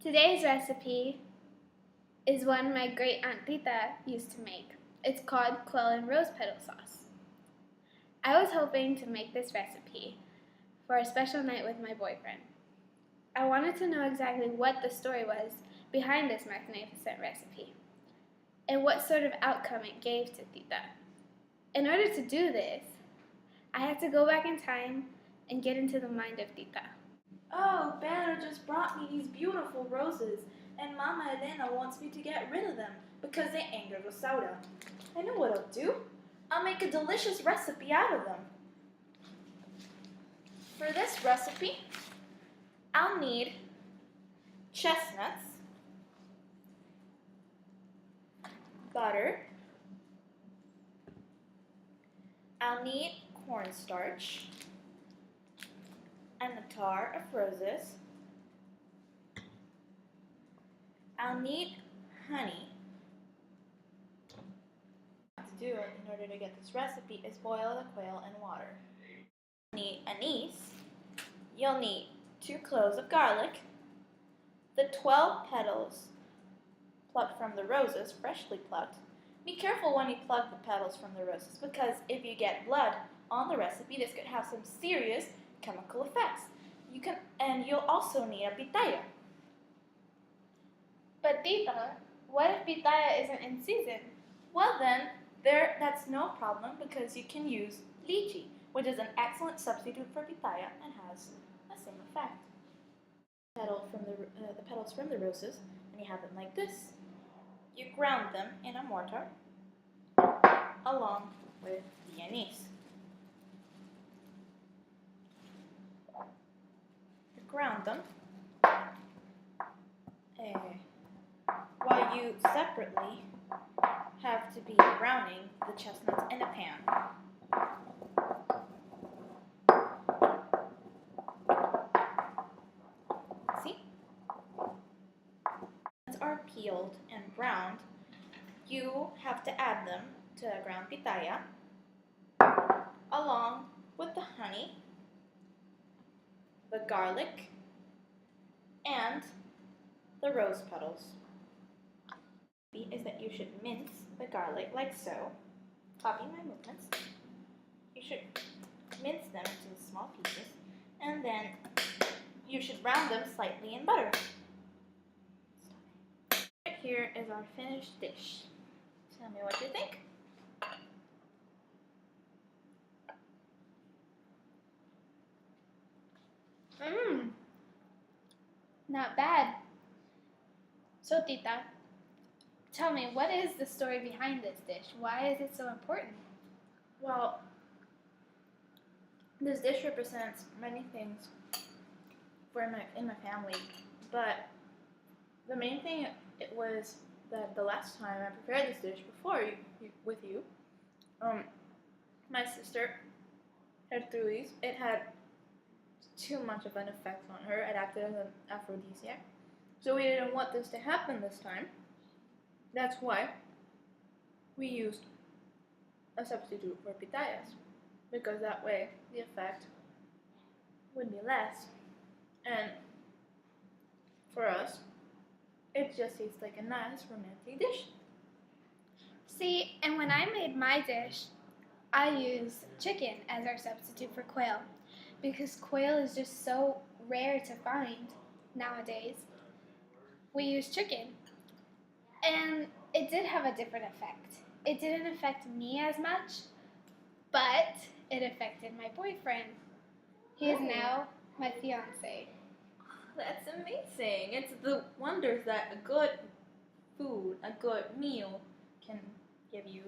Today's recipe is one my great aunt Tita used to make. It's called quail and rose petal sauce. I was hoping to make this recipe for a special night with my boyfriend. I wanted to know exactly what the story was behind this magnificent recipe and what sort of outcome it gave to Tita. In order to do this, I had to go back in time and get into the mind of Tita. Oh, Banner just brought me these beautiful roses, and Mama Elena wants me to get rid of them because they anger Rosaura. I know what I'll do. I'll make a delicious recipe out of them. For this recipe, I'll need chestnuts, butter, I'll need cornstarch, and a tar of roses. I'll need honey. What to do in order to get this recipe is boil the quail in water. You'll need anise. You'll need 2 cloves of garlic, the 12 petals plucked from the roses, freshly plucked. Be careful when you pluck the petals from the roses because if you get blood on the recipe, this could have some serious chemical effects. You'll also need a pitaya. But Tita, what if pitaya isn't in season? Well then, that's no problem because you can use lychee, which is an excellent substitute for pitaya and has the same effect. The petals from the roses, and you have them like this. You ground them in a mortar along with the anise. You ground them while you separately have to be browning the chestnuts in a pan. See? Once are peeled and browned, you have to add them to ground pitaya along with the honey, the garlic, and the rose petals. Is that you should mince the garlic like so. Copy my movements. You should mince them into small pieces, and then you should brown them slightly in butter. Here is our finished dish. Tell me what you think. Not bad. So Tita, tell me, what is the story behind this dish? Why is it so important? Well, this dish represents many things in my family, but the main thing it was that the last time I prepared this dish with you, my sister had through it had too much of an effect on her. It acted as an aphrodisiac. So we didn't want this to happen this time. That's why we used a substitute for pitayas, because that way the effect would be less. And for us, it just tastes like a nice romantic dish. See, and when I made my dish, I used chicken as our substitute for quail, because quail is just so rare to find nowadays. We used chicken, and it did have a different effect. It didn't affect me as much, but it affected my boyfriend. He is now my fiance. That's amazing. It's the wonders that a good food, a good meal can give you